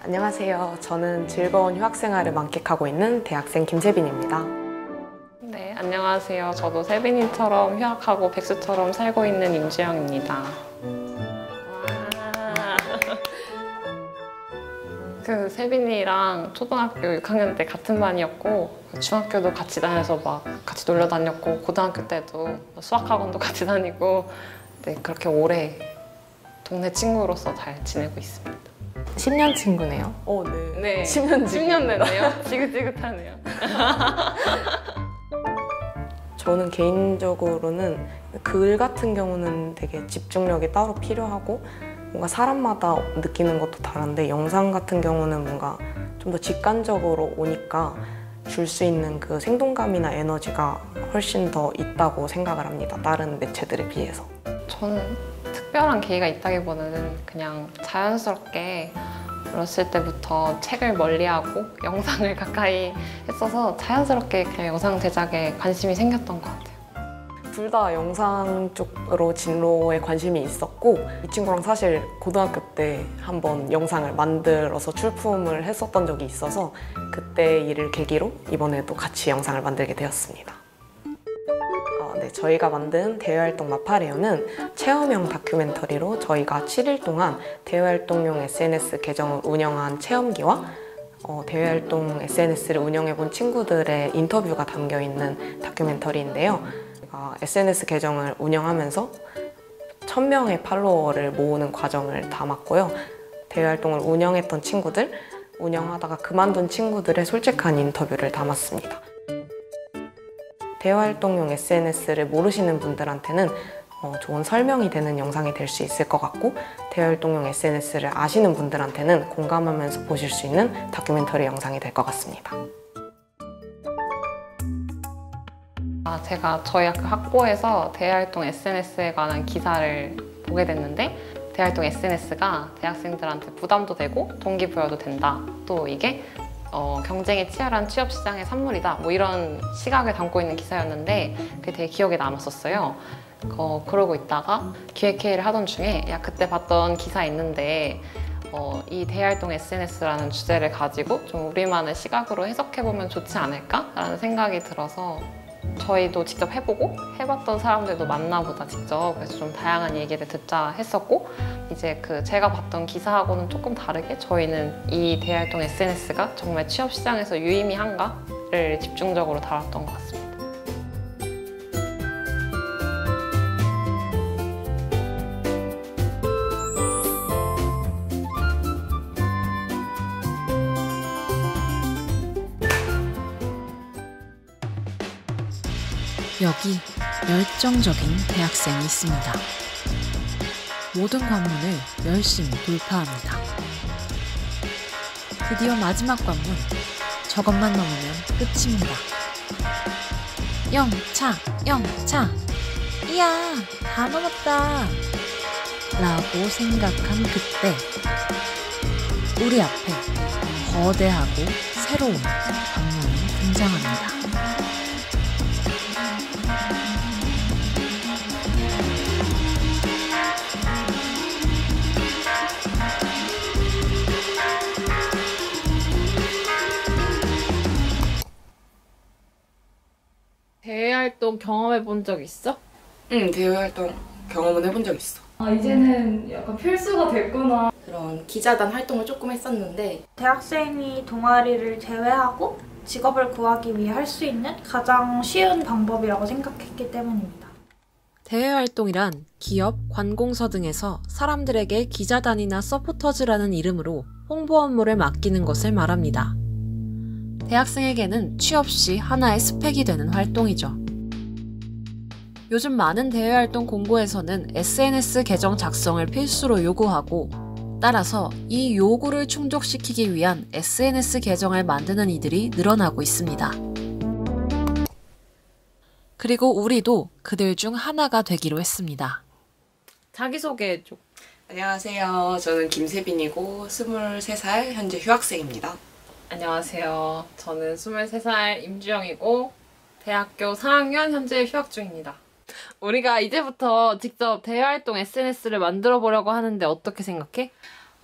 안녕하세요. 저는 즐거운 휴학생활을 만끽하고 있는 대학생 김세빈입니다. 네, 안녕하세요. 저도 세빈이처럼 휴학하고 백수처럼 살고 있는 임주영입니다. 그 세빈이랑 초등학교 6학년 때 같은 반이었고 중학교도 같이 다녀서 막 같이 놀러 다녔고 고등학교 때도 수학학원도 같이 다니고 네, 그렇게 오래 동네 친구로서 잘 지내고 있습니다. 10년 친구네요. 네. 10년 10년 됐네요. 지긋지긋하네요. 저는 개인적으로는 글 같은 경우는 되게 집중력이 따로 필요하고 뭔가 사람마다 느끼는 것도 다른데 영상 같은 경우는 뭔가 좀 더 직관적으로 오니까 줄 수 있는 그 생동감이나 에너지가 훨씬 더 있다고 생각을 합니다. 다른 매체들에 비해서. 저는 특별한 계기가 있다기보다는 그냥 자연스럽게 어렸을 때부터 책을 멀리하고 영상을 가까이 했어서 자연스럽게 그냥 영상 제작에 관심이 생겼던 것 같아요. 둘 다 영상 쪽으로 진로에 관심이 있었고 이 친구랑 사실 고등학교 때 한번 영상을 만들어서 출품을 했었던 적이 있어서 그때 일을 계기로 이번에도 같이 영상을 만들게 되었습니다. 네, 저희가 만든 대외활동 마파레오는 체험형 다큐멘터리로 저희가 7일 동안 대외활동용 SNS 계정을 운영한 체험기와 대외활동 SNS를 운영해본 친구들의 인터뷰가 담겨있는 다큐멘터리인데요. 저희가 SNS 계정을 운영하면서 1000명의 팔로워를 모으는 과정을 담았고요. 대외활동을 운영했던 친구들, 운영하다가 그만둔 친구들의 솔직한 인터뷰를 담았습니다. 대외활동용 SNS를 모르시는 분들한테는 좋은 설명이 되는 영상이 될 수 있을 것 같고 대외활동용 SNS를 아시는 분들한테는 공감하면서 보실 수 있는 다큐멘터리 영상이 될 것 같습니다. 제가 저희 학부에서 대외활동 SNS에 관한 기사를 보게 됐는데 대외활동 SNS가 대학생들한테 부담도 되고 동기부여도 된다. 또 이게 경쟁이 치열한 취업시장의 산물이다 뭐 이런 시각을 담고 있는 기사였는데 그게 되게 기억에 남았었어요. 그러고 있다가 기획회의를 하던 중에 야 그때 봤던 기사 있는데 이 대활동 SNS라는 주제를 가지고 좀 우리만의 시각으로 해석해보면 좋지 않을까? 라는 생각이 들어서 저희도 직접 해보고 해봤던 사람들도 만나보자 직접 그래서 좀 다양한 얘기를 듣자 했었고 이제 제가 봤던 기사하고는 조금 다르게 저희는 이 대활동 SNS가 정말 취업시장에서 유의미한가를 집중적으로 다뤘던 것 같습니다. 여기 열정적인 대학생이 있습니다. 모든 관문을 열심히 돌파합니다. 드디어 마지막 관문, 저것만 넘으면 끝입니다. 영차, 영차, 이야, 다 넘었다 라고 생각한 그때 우리 앞에 거대하고 새로운 관문이 등장합니다. 대외활동 경험해 본 적 있어? 응, 대외활동 경험은 해본 적 있어. 이제는 약간 필수가 됐구나. 그런 기자단 활동을 조금 했었는데 대학생이 동아리를 제외하고 직업을 구하기 위해 할 수 있는 가장 쉬운 방법이라고 생각했기 때문입니다. 대외활동이란 기업, 관공서 등에서 사람들에게 기자단이나 서포터즈라는 이름으로 홍보 업무를 맡기는 것을 말합니다. 대학생에게는 취업 시 하나의 스펙이 되는 활동이죠. 요즘 많은 대외활동 공고에서는 SNS 계정 작성을 필수로 요구하고 따라서 이 요구를 충족시키기 위한 SNS 계정을 만드는 이들이 늘어나고 있습니다. 그리고 우리도 그들 중 하나가 되기로 했습니다. 자기소개해줘. 안녕하세요. 저는 김세빈이고 23살 현재 휴학생입니다. 안녕하세요. 저는 23살 임주영이고 대학교 4학년 현재 휴학 중입니다. 우리가 이제부터 직접 대외활동 SNS를 만들어 보려고 하는데 어떻게 생각해?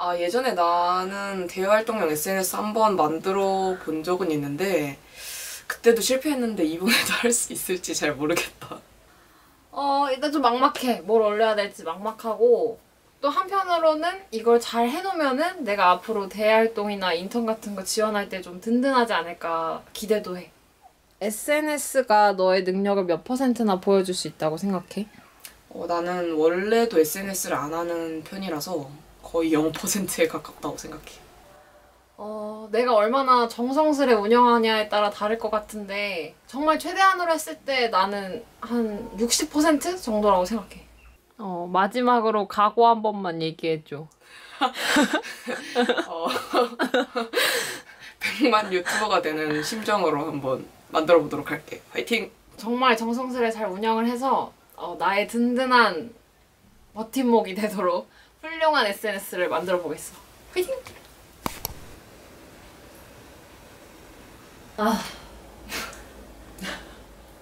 아, 예전에 나는 대외활동용 SNS 한번 만들어 본 적은 있는데 그때도 실패했는데 이번에도 할 수 있을지 잘 모르겠다. 일단 좀 막막해. 뭘 올려야 될지 막막하고 또 한편으로는 이걸 잘 해놓으면은 내가 앞으로 대활동이나 인턴 같은 거 지원할 때 좀 든든하지 않을까 기대도 해. SNS가 너의 능력을 몇 %나 보여줄 수 있다고 생각해? 나는 원래도 SNS를 안 하는 편이라서 거의 0%에 가깝다고 생각해. 내가 얼마나 정성스레 운영하냐에 따라 다를 것 같은데 정말 최대한으로 했을 때 나는 한 60% 정도라고 생각해. 마지막으로 각오 한 번만 얘기해줘. 100만 유튜버가 되는 심정으로 한번 만들어 보도록 할게. 화이팅! 정말 정성스레 잘 운영을 해서 나의 든든한 버팀목이 되도록 훌륭한 SNS를 만들어 보겠어. 화이팅!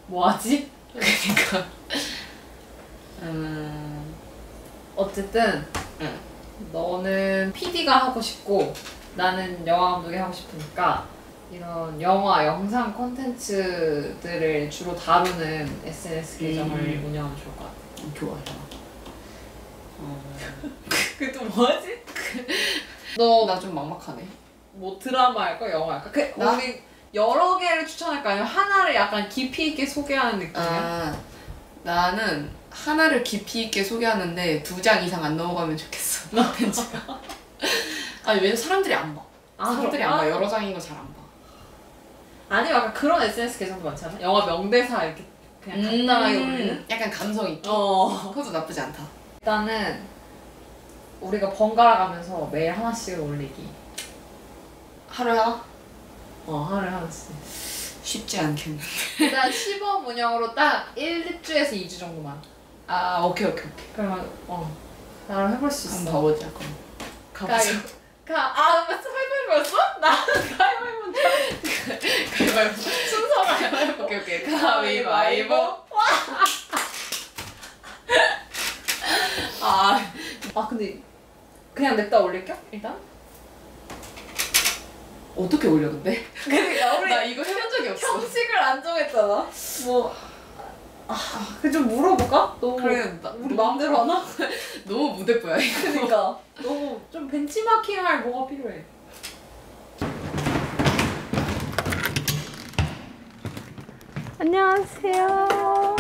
뭐하지? 그러니까 어쨌든 너는 PD가 하고 싶고 나는 영화 감독이 하고 싶으니까 이런 영화, 영상 콘텐츠들을 주로 다루는 SNS 계정을 운영하면 좋을 것 같아. 좋아. 그게 또 뭐지? 너 나 좀 막막하네. 뭐 드라마 할까? 영화 할까? 나? 우리 여러 개를 추천할까? 아니면 하나를 약간 깊이 있게 소개하는 느낌이야? 나는 하나를 깊이 있게 소개하는데 2장 이상 안 넘어가면 좋겠어. 콘텐츠가. 아니, 왜냐면 사람들이 안 봐. 사람들이 안 봐. 여러 장인 거 잘 안 봐. 아니면 약간 그런 SNS 계정도 많지 않아? 영화 명대사 이렇게 그냥 간단하게 올리는? 약간 감성 있게. 그것도 나쁘지 않다. 일단은 우리가 번갈아 가면서 매일 하나씩을 올리기. 하루에 하나? 하루에 하나씩. 쉽지 않겠네. 일단 시범 운영으로 딱 1주에서 2주 정도만. 오케이. 그러면 나랑 해볼 수 있어. 한번 봐보자, 그럼. 가보자. 가위바위보였어? 나 가위바위보 가위바위보. 순서가 오케이. 가위바위보. 근데 그냥 냅다 올릴게요? 일단? 어떻게 올렸는데? 그러니까 우리 나 이거 해본 적이 없어. 형식을 안 정했잖아. 좀 물어볼까? 너무 그래, 우리 마음대로 하나? 너무 무대뽀야, 이거. 그러니까 너무 좀 벤치마킹할 뭐가 필요해. 안녕하세요.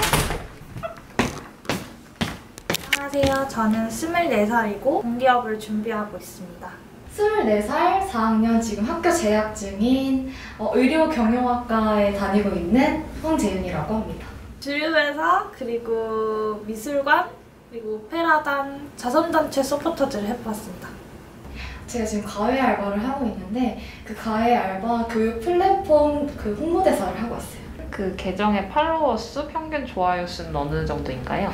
안녕하세요. 저는 24살이고 공기업을 준비하고 있습니다. 24살 4학년 지금 학교 재학 중인 의료경영학과에 다니고 있는 홍재윤이라고 합니다. 주류회사, 그리고 미술관, 그리고 오페라단, 자선단체 서포터즈를 해봤습니다. 제가 지금 과외 알바를 하고 있는데 그 과외 알바 교육 플랫폼 그 홍보대사를 하고 있어요. 그 계정의 팔로워 수, 평균 좋아요 수는 어느 정도인가요?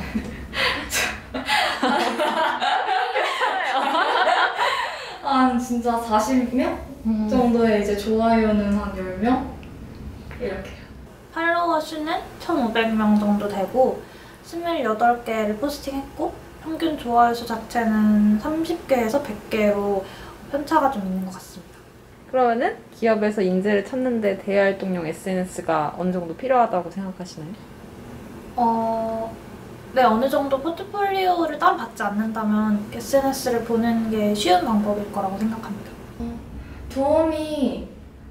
한 진짜 40명 정도의 이제 좋아요는 한 10명? 이렇게요. 팔로워 수는 1,500명 정도 되고 28개를 포스팅했고 평균 좋아요 수 자체는 30개에서 100개로 편차가 좀 있는 것 같습니다. 그러면은 기업에서 인재를 찾는데 대외활동용 SNS가 어느 정도 필요하다고 생각하시나요? 네, 어느 정도 포트폴리오를 따로 받지 않는다면 SNS를 보는 게 쉬운 방법일 거라고 생각합니다. 도움이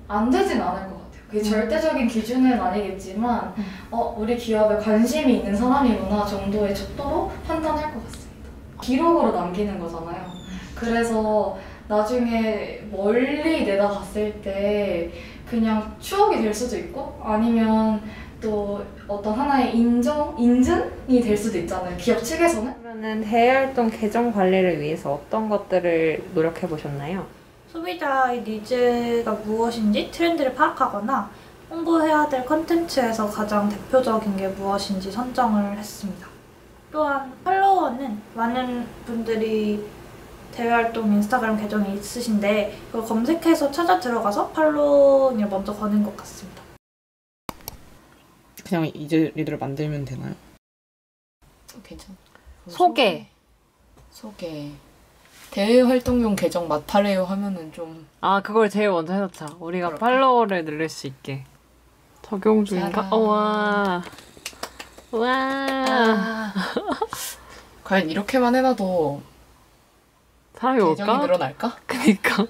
안 되진 않을 것 같아요. 그게 절대적인 기준은 아니겠지만 우리 기업에 관심이 있는 사람이구나 정도의 척도로 판단할 것 같습니다. 기록으로 남기는 거잖아요. 그래서 나중에 멀리 내다봤을 때 그냥 추억이 될 수도 있고 아니면 또 어떤 하나의 인증이 될 수도 있잖아요. 기업 측에서는. 그러면은 대외활동 계정 관리를 위해서 어떤 것들을 노력해 보셨나요? 소비자의 니즈가 무엇인지 트렌드를 파악하거나 홍보해야 될 컨텐츠에서 가장 대표적인 게 무엇인지 선정을 했습니다. 또한 팔로워는 많은 분들이 대외활동 인스타그램 계정이 있으신데 그걸 검색해서 찾아 들어가서 팔로우를 먼저 거는 것 같습니다. 그냥 이제 리더를 만들면 되나요? 괜찮아. 소개. 대외 활동용 계정 마팔해요 하면은 좀 아, 그걸 제일 먼저 해놓자. 우리가 그럴까? 팔로워를 늘릴 수 있게. 적용 중인가? 짜란. 와. 와. 과연 이렇게만 해놔도 사람이 계정이 올까? 늘어날까? 그니까.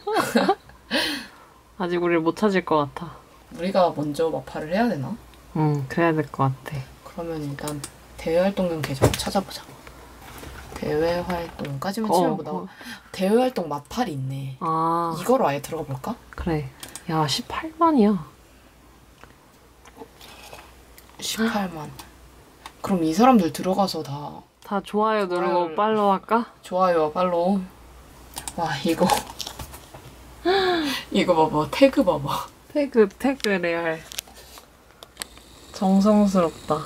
아직 우리를 못 찾을 것 같아. 우리가 먼저 마팔을 해야 되나? 응, 그래야 될 것 같아. 그러면 일단 대외 활동용 계정 찾아보자. 대외 활동까지만 치면 뭐 나와. 대외 활동 마팔이 있네. 아, 이거로 아예 들어가 볼까? 그래. 야, 18만이야. 18만. 그럼 이 사람들 들어가서 다 다 좋아요 누르고 좋아요를- 팔로우 할까? 좋아요와 팔로우. 와 이거 이거 봐봐. 태그 봐봐. 태그 레알. 정성스럽다.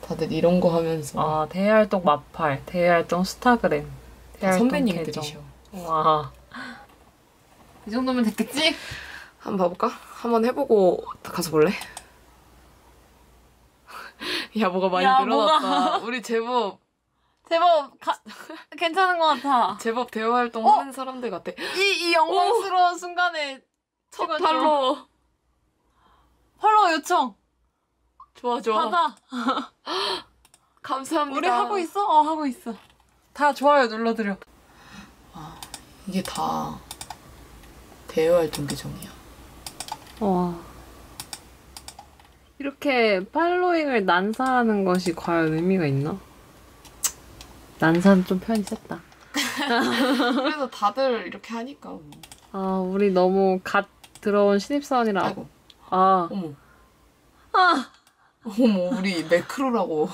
다들 이런 거 하면서 아, 대활동 마팔, 대활동 스타그램, 다 대활동 선배님들이셔. 계정. 와. 이 정도면 됐겠지? 한번 봐볼까? 한번 해보고 가서 볼래? 야 뭐가 많이 야, 늘어났다. 우리 제법 괜찮은 것 같아. 대화 활동 하는 사람들 같아. 이 영광스러운 순간에 첫 찍어줘. 팔로 팔로우 요청. 좋아 좋아. 받아. 감사합니다. 우리 하고 있어? 하고 있어. 다 좋아요 눌러드려. 이게 다 대외 활동 계정이야. 와. 이렇게 팔로잉을 난사하는 것이 과연 의미가 있나? 난사는 좀 표현이 셌다. 그래서 다들 이렇게 하니까. 뭐. 아, 우리 너무 갓 들어온 신입사원이라. 아이고. 아, 어머. 어머 우리 매크로라고.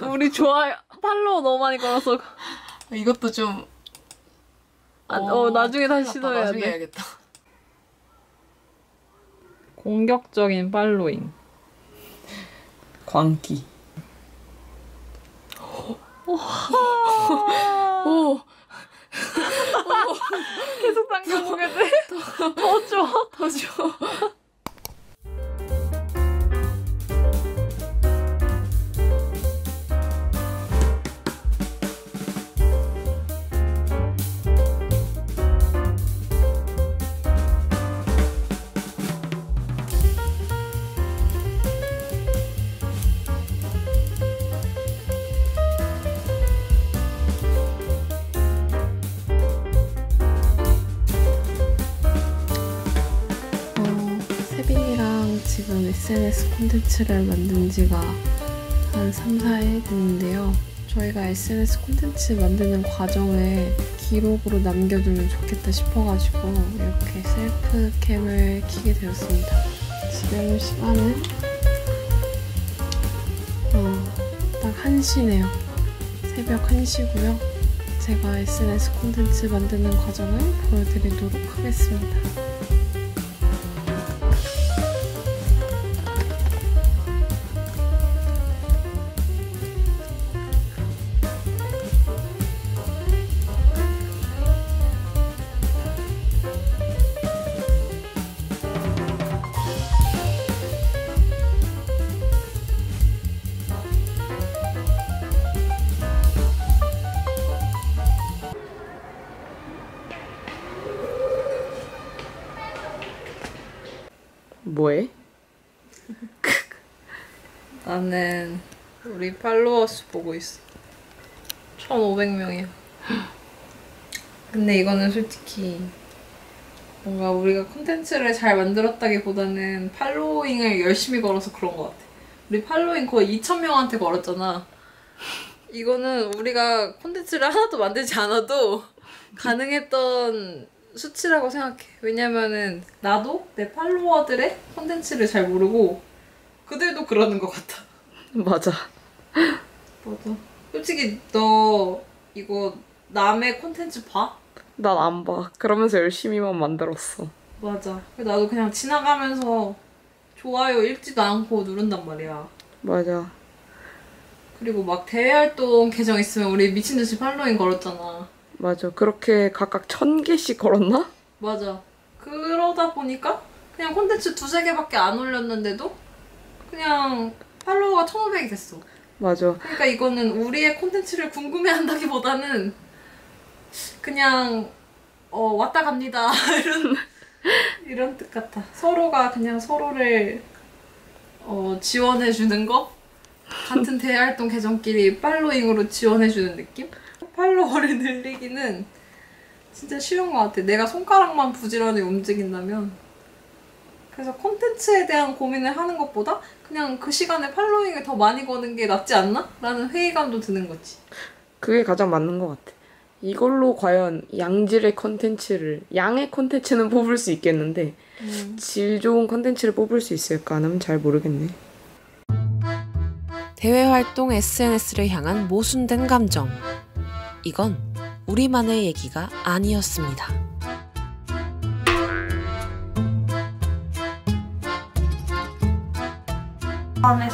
우리 좋아요 팔로우 너무 많이 걸어서. 이것도 좀. 나중에 다시 큰일 났다. 시도해야 나중에 돼. 해야겠다. 공격적인 팔로잉. 광기. 오. 계속 당겨보게 돼. 더 좋아. 더 좋아. 세빈이랑 지금 SNS 콘텐츠를 만든 지가 한 3, 4일 됐는데요. 저희가 SNS 콘텐츠 만드는 과정을 기록으로 남겨두면 좋겠다 싶어가지고 이렇게 셀프캠을 켜게 되었습니다. 지금 시간은 딱 1시네요. 새벽 1시고요. 제가 SNS 콘텐츠 만드는 과정을 보여드리도록 하겠습니다. 뭐해? 나는 우리 팔로워 수 보고 있어. 1,500명이야. 근데 이거는 솔직히 뭔가 우리가 콘텐츠를 잘 만들었다기보다는 팔로잉을 열심히 걸어서 그런 것 같아. 우리 팔로잉 거의 2,000명한테 걸었잖아. 이거는 우리가 콘텐츠를 하나도 만들지 않아도 가능했던 수치라고 생각해. 왜냐면은 나도 내 팔로워들의 콘텐츠를 잘 모르고 그들도 그러는 것 같아. 맞아. 맞아. 솔직히 너 이거 남의 콘텐츠 봐? 난 안 봐. 그러면서 열심히만 만들었어. 맞아. 나도 그냥 지나가면서 좋아요 읽지도 않고 누른단 말이야. 맞아. 그리고 막 대외활동 계정 있으면 우리 미친듯이 팔로잉 걸었잖아. 맞아. 그렇게 각각 1,000개씩 걸었나? 맞아. 그러다 보니까 그냥 콘텐츠 2-3개밖에 안 올렸는데도 그냥 팔로워가 1,500이 됐어. 맞아. 그러니까 이거는 우리의 콘텐츠를 궁금해한다기보다는 그냥 왔다 갑니다 이런 뜻 같아. 서로가 그냥 서로를 지원해주는 거? 같은 대활동 계정끼리 팔로잉으로 지원해주는 느낌? 팔로워를 늘리기는 진짜 쉬운 것 같아. 내가 손가락만 부지런히 움직인다면. 그래서 콘텐츠에 대한 고민을 하는 것보다 그냥 그 시간에 팔로잉을 더 많이 거는 게 낫지 않나? 라는 회의감도 드는 거지. 그게 가장 맞는 것 같아. 이걸로 과연 양질의 컨텐츠를, 양의 컨텐츠는 뽑을 수 있겠는데 질 좋은 컨텐츠를 뽑을 수 있을까는 잘 모르겠네. 대외 활동 SNS를 향한 모순된 감정. 이건 우리만의 얘기가 아니었습니다.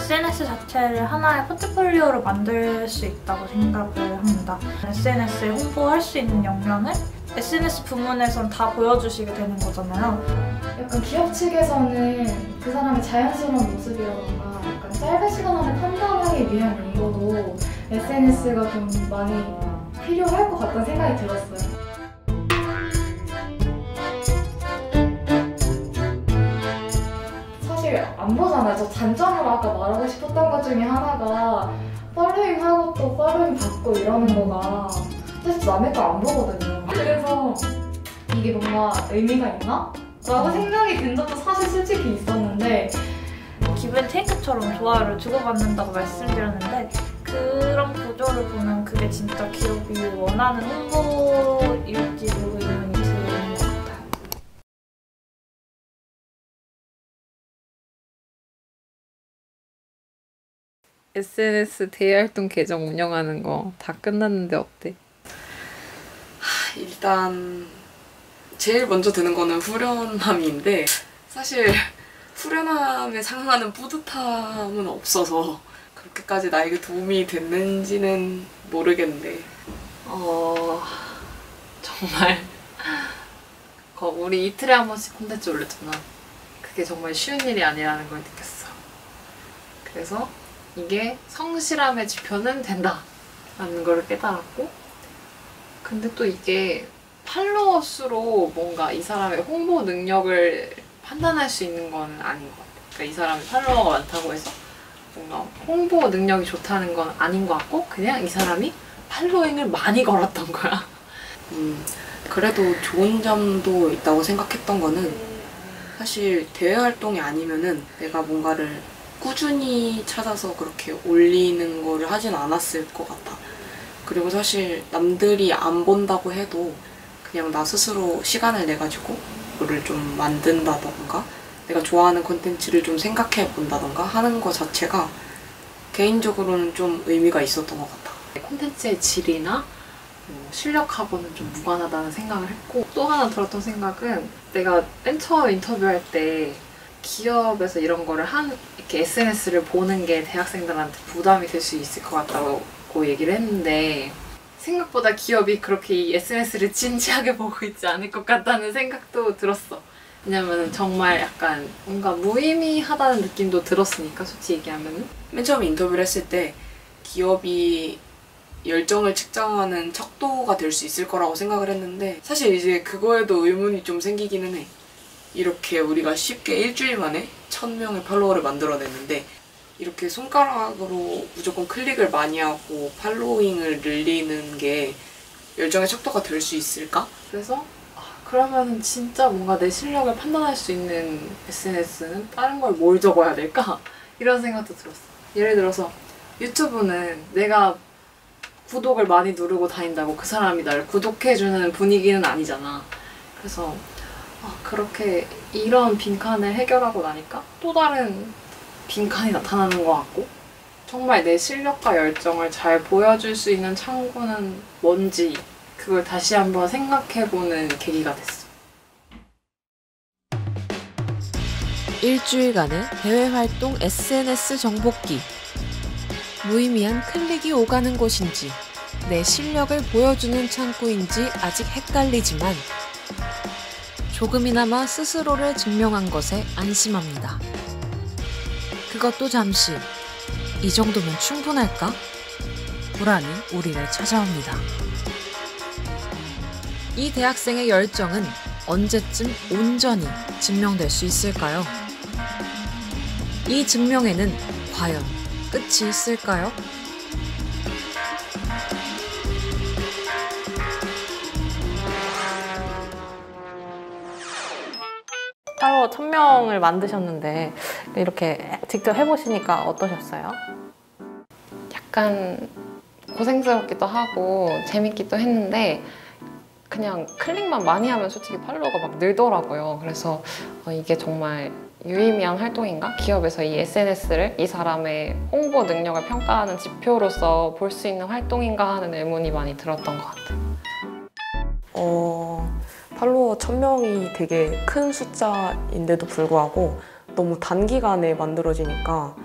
SNS 자체를 하나의 포트폴리오로 만들 수 있다고 생각을 합니다. SNS에 홍보할 수 있는 역량을 SNS 부문에선 다 보여주시게 되는 거잖아요. 약간 기업 측에서는 그 사람의 자연스러운 모습이라던가 약간 짧은 시간 안에 판단하기 위한 용도로 SNS가 좀 많이 필요할 것 같다는 생각이 들었어요. 사실 안 보잖아요. 저 단점으로 아까 말하고 싶었던 것 중에 하나가 팔로잉하고 또 팔로잉 받고 이러는 거가 사실 남의 거 안 보거든요. 그래서 이게 뭔가 의미가 있나? 라고 생각이 든 적도 사실 솔직히 있었는데 기브 테이크처럼 좋아요를 주고받는다고 말씀드렸는데 그런 구조를 보면 그게 진짜 기업이 원하는 홍보일지도 의문이 드는 것 같아요. SNS 대활동 계정 운영하는 거 다 끝났는데 어때? 일단 제일 먼저 드는 거는 후련함인데 사실 후련함에 상응하는 뿌듯함은 없어서 그렇게까지 나에게 도움이 됐는지는 모르겠는데 정말 우리 이틀에 한 번씩 콘텐츠 올렸잖아. 그게 정말 쉬운 일이 아니라는 걸 느꼈어. 그래서 이게 성실함의 지표는 된다 라는 걸 깨달았고, 근데 또 이게 팔로워 수로 뭔가 이 사람의 홍보 능력을 판단할 수 있는 건 아닌 것 같아. 그러니까 이 사람이 팔로워가 많다고 해서 뭔가 홍보 능력이 좋다는 건 아닌 것 같고, 그냥 이 사람이 팔로잉을 많이 걸었던 거야. 그래도 좋은 점도 있다고 생각했던 거는 사실 대외 활동이 아니면은 내가 뭔가를 꾸준히 찾아서 그렇게 올리는 거를 하진 않았을 것 같아. 그리고 사실 남들이 안 본다고 해도 그냥 나 스스로 시간을 내가지고 그거를 좀 만든다던가 내가 좋아하는 콘텐츠를 좀 생각해 본다던가 하는 거 자체가 개인적으로는 좀 의미가 있었던 것 같아. 콘텐츠의 질이나 실력하고는 좀 무관하다는 생각을 했고, 또 하나 들었던 생각은 내가 맨 처음 인터뷰할 때 기업에서 이런 거를 이렇게 SNS를 보는 게 대학생들한테 부담이 될 수 있을 것 같다고 얘기를 했는데 생각보다 기업이 그렇게 이 SNS를 진지하게 보고 있지 않을 것 같다는 생각도 들었어. 왜냐면 정말 약간 뭔가 무의미하다는 느낌도 들었으니까, 솔직히 얘기하면은. 맨 처음에 인터뷰를 했을 때 기업이 열정을 측정하는 척도가 될 수 있을 거라고 생각을 했는데 사실 이제 그거에도 의문이 좀 생기기는 해. 이렇게 우리가 쉽게 일주일 만에 1000명의 팔로워를 만들어냈는데 이렇게 손가락으로 무조건 클릭을 많이 하고 팔로잉을 늘리는 게 열정의 척도가 될 수 있을까? 그래서 그러면 진짜 뭔가 내 실력을 판단할 수 있는 SNS는 다른 걸 뭘 적어야 될까? 이런 생각도 들었어. 예를 들어서 유튜브는 내가 구독을 많이 누르고 다닌다고 그 사람이 날 구독해주는 분위기는 아니잖아. 그래서 그렇게 이런 빈칸을 해결하고 나니까 또 다른 빈칸이 나타나는 것 같고, 정말 내 실력과 열정을 잘 보여줄 수 있는 창구는 뭔지 그걸 다시 한번 생각해보는 계기가 됐어. 일주일간의 대외활동 SNS 정복기. 무의미한 클릭이 오가는 곳인지 내 실력을 보여주는 창구인지 아직 헷갈리지만 조금이나마 스스로를 증명한 것에 안심합니다. 그것도 잠시. 이 정도면 충분할까? 불안이 우리를 찾아옵니다. 이 대학생의 열정은 언제쯤 온전히 증명될 수 있을까요? 이 증명에는 과연 끝이 있을까요? 팔로워 1000명을 만드셨는데 이렇게 직접 해보시니까 어떠셨어요? 약간 고생스럽기도 하고 재밌기도 했는데 그냥 클릭만 많이 하면 솔직히 팔로워가 막 늘더라고요. 그래서 이게 정말 유의미한 활동인가? 기업에서 이 SNS를 이 사람의 홍보 능력을 평가하는 지표로서 볼 수 있는 활동인가 하는 의문이 많이 들었던 것 같아요. 팔로워 1000명이 되게 큰 숫자인데도 불구하고 너무 단기간에 만들어지니까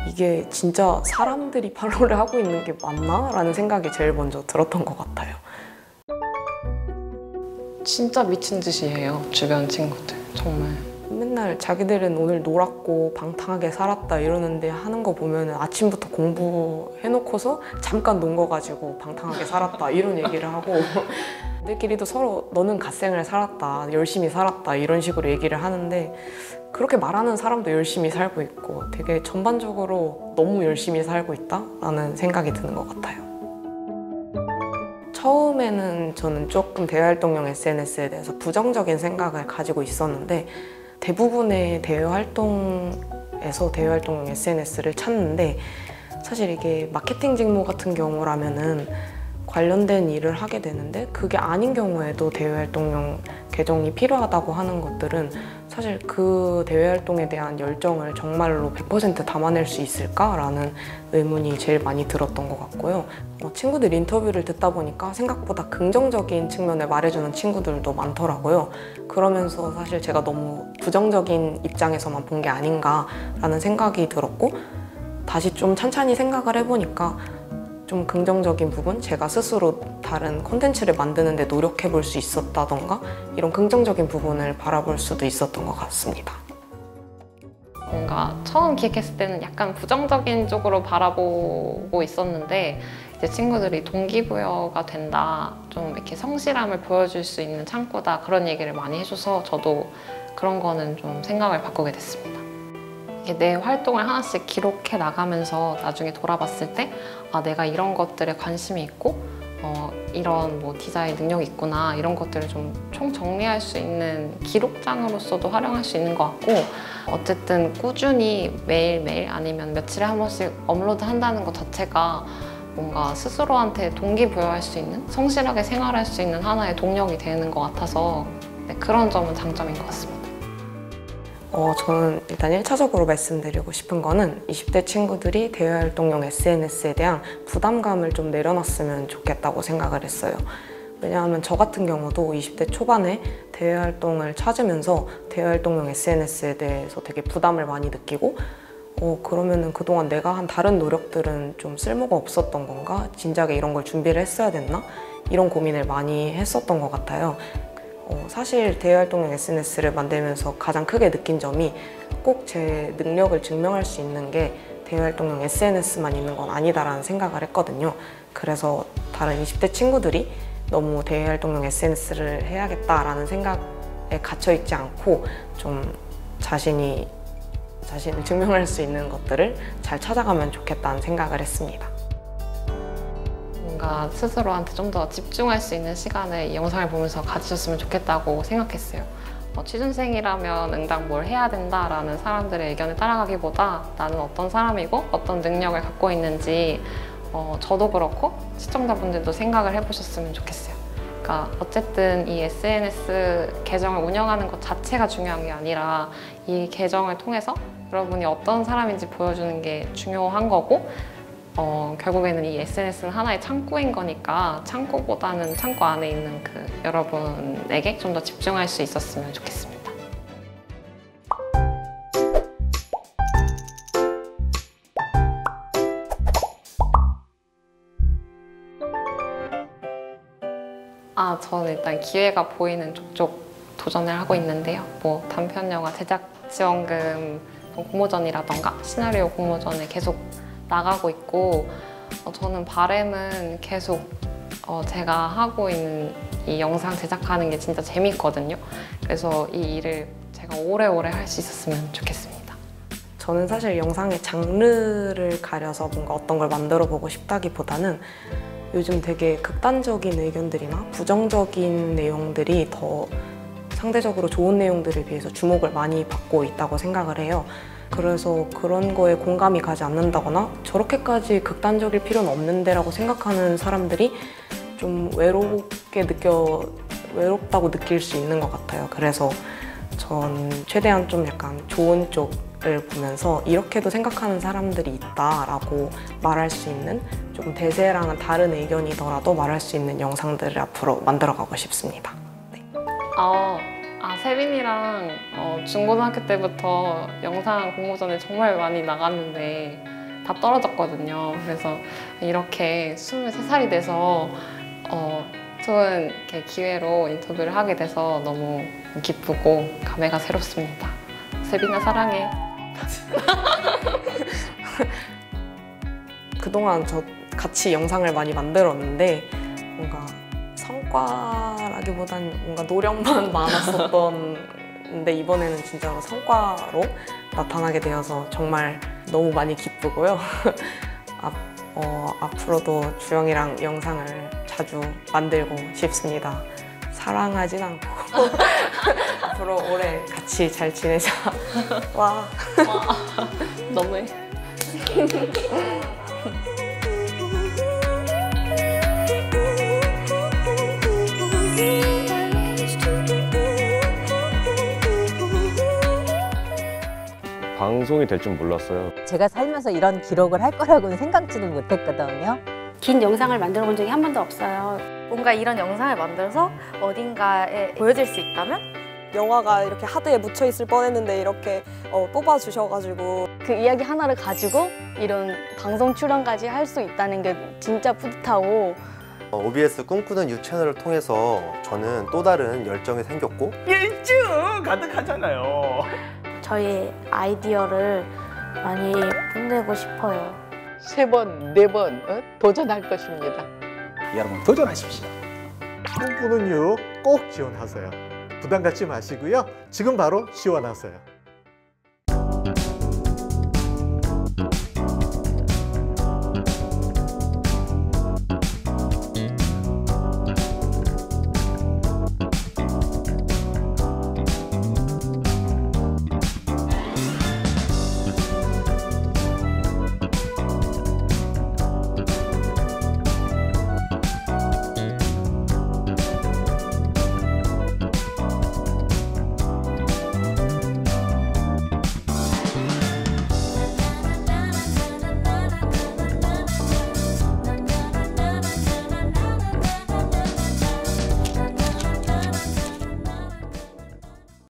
이게 진짜 사람들이 팔로우를 하고 있는 게 맞나? 라는 생각이 제일 먼저 들었던 것 같아요. 진짜 미친 듯이 해요, 주변 친구들. 정말. 맨날 자기들은 오늘 놀았고 방탕하게 살았다 이러는데 하는 거 보면 아침부터 공부해놓고서 잠깐 논 거 가지고 방탕하게 살았다 이런 얘기를 하고 애들끼리도 서로 너는 갓생을 살았다, 열심히 살았다 이런 식으로 얘기를 하는데 그렇게 말하는 사람도 열심히 살고 있고 되게 전반적으로 너무 열심히 살고 있다라는 생각이 드는 것 같아요. 처음에는 저는 조금 대외활동용 SNS에 대해서 부정적인 생각을 가지고 있었는데 대부분의 대외활동에서 대외활동용 SNS를 찾는데 사실 이게 마케팅 직무 같은 경우라면은 관련된 일을 하게 되는데 그게 아닌 경우에도 대외활동용 계정이 필요하다고 하는 것들은 사실 그 대외활동에 대한 열정을 정말로 100% 담아낼 수 있을까라는 의문이 제일 많이 들었던 것 같고요. 친구들 인터뷰를 듣다 보니까 생각보다 긍정적인 측면을 말해주는 친구들도 많더라고요. 그러면서 사실 제가 너무 부정적인 입장에서만 본 게 아닌가라는 생각이 들었고 다시 좀 찬찬히 생각을 해보니까 좀 긍정적인 부분, 제가 스스로 다른 콘텐츠를 만드는 데 노력해 볼 수 있었다던가 이런 긍정적인 부분을 바라볼 수도 있었던 것 같습니다. 뭔가 처음 기획했을 때는 약간 부정적인 쪽으로 바라보고 있었는데 이제 친구들이 동기부여가 된다, 좀 이렇게 성실함을 보여줄 수 있는 창구다 그런 얘기를 많이 해줘서 저도 그런 거는 좀 생각을 바꾸게 됐습니다. 이게 내 활동을 하나씩 기록해 나가면서 나중에 돌아봤을 때 내가 이런 것들에 관심이 있고 이런 뭐 디자인 능력이 있구나 이런 것들을 좀 총 정리할 수 있는 기록장으로서도 활용할 수 있는 것 같고 어쨌든 꾸준히 매일매일 아니면 며칠에 한 번씩 업로드 한다는 것 자체가 뭔가 스스로한테 동기부여할 수 있는 성실하게 생활할 수 있는 하나의 동력이 되는 것 같아서 그런 점은 장점인 것 같습니다. 저는 일단 1차적으로 말씀드리고 싶은 거는 20대 친구들이 대외활동용 SNS에 대한 부담감을 좀 내려놨으면 좋겠다고 생각을 했어요. 왜냐하면 저 같은 경우도 20대 초반에 대외활동을 찾으면서 대외활동용 SNS에 대해서 되게 부담을 많이 느끼고 그러면은 그동안 내가 한 다른 노력들은 좀 쓸모가 없었던 건가? 진작에 이런 걸 준비를 했어야 됐나? 이런 고민을 많이 했었던 것 같아요. 사실 대외활동용 SNS를 만들면서 가장 크게 느낀 점이 꼭 제 능력을 증명할 수 있는 게 대외활동용 SNS만 있는 건 아니다라는 생각을 했거든요. 그래서 다른 20대 친구들이 너무 대외활동용 SNS를 해야겠다라는 생각에 갇혀있지 않고 좀 자신을 증명할 수 있는 것들을 잘 찾아가면 좋겠다는 생각을 했습니다. 뭔가 스스로한테 좀 더 집중할 수 있는 시간을 이 영상을 보면서 가지셨으면 좋겠다고 생각했어요. 취준생이라면 응당 뭘 해야 된다라는 사람들의 의견을 따라가기보다 나는 어떤 사람이고 어떤 능력을 갖고 있는지 저도 그렇고 시청자분들도 생각을 해보셨으면 좋겠어요. 그러니까 어쨌든 이 SNS 계정을 운영하는 것 자체가 중요한 게 아니라 이 계정을 통해서 여러분이 어떤 사람인지 보여주는 게 중요한 거고 결국에는 이 SNS는 하나의 창구인 거니까 창구보다는 창구 안에 있는 그 여러분에게 좀 더 집중할 수 있었으면 좋겠습니다. 저는 일단 기회가 보이는 족족 도전을 하고 있는데요. 뭐 단편 영화 제작 지원금 공모전이라던가 시나리오 공모전에 계속 나가고 있고 저는 바람은 계속 제가 하고 있는 이 영상 제작하는 게 진짜 재밌거든요. 그래서 이 일을 제가 오래오래 할 수 있었으면 좋겠습니다. 저는 사실 영상의 장르를 가려서 뭔가 어떤 걸 만들어 보고 싶다기보다는 요즘 되게 극단적인 의견들이나 부정적인 내용들이 더 상대적으로 좋은 내용들에 비해서 주목을 많이 받고 있다고 생각을 해요. 그래서 그런 거에 공감이 가지 않는다거나 저렇게까지 극단적일 필요는 없는데라고 생각하는 사람들이 좀 외롭다고 느낄 수 있는 것 같아요. 그래서 전 최대한 좀 약간 좋은 쪽을 보면서 이렇게도 생각하는 사람들이 있다라고 말할 수 있는, 조금 대세랑은 다른 의견이더라도 말할 수 있는 영상들을 앞으로 만들어가고 싶습니다. 네. 세빈이랑 중고등학교 때부터 영상 공모전에 정말 많이 나갔는데 다 떨어졌거든요. 그래서 이렇게 23살이 돼서 좋은 이렇게 기회로 인터뷰를 하게 돼서 너무 기쁘고 감회가 새롭습니다. 세빈아 사랑해. 그동안 저 같이 영상을 많이 만들었는데 뭔가 성과라기보단 뭔가 노력만 많았었던데 이번에는 진짜로 성과로 나타나게 되어서 정말 너무 많이 기쁘고요. 앞으로도 주영이랑 영상을 자주 만들고 싶습니다. 사랑하진 않고 앞으로 오래 같이 잘 지내자. 와. 너무해. 방송이 될 줄 몰랐어요. 제가 살면서 이런 기록을 할 거라고는 생각지도 못했거든요. 긴 영상을 만들어 본 적이 한 번도 없어요. 뭔가 이런 영상을 만들어서 어딘가에 보여질 수 있다면? 영화가 이렇게 하드에 묻혀 있을 뻔했는데 이렇게 뽑아주셔가지고 그 이야기 하나를 가지고 이런 방송 출연까지 할 수 있다는 게 진짜 뿌듯하고, OBS 꿈꾸는 유 채널을 통해서 저는 또 다른 열정이 생겼고 일주 가득하잖아요. 저희 아이디어를 많이 뽐내고 싶어요. 3번, 4번 도전할 것입니다. 여러분 도전하십시오. 꿈꾸는 유 꼭 지원하세요. 부담 갖지 마시고요. 지금 바로 지원하세요.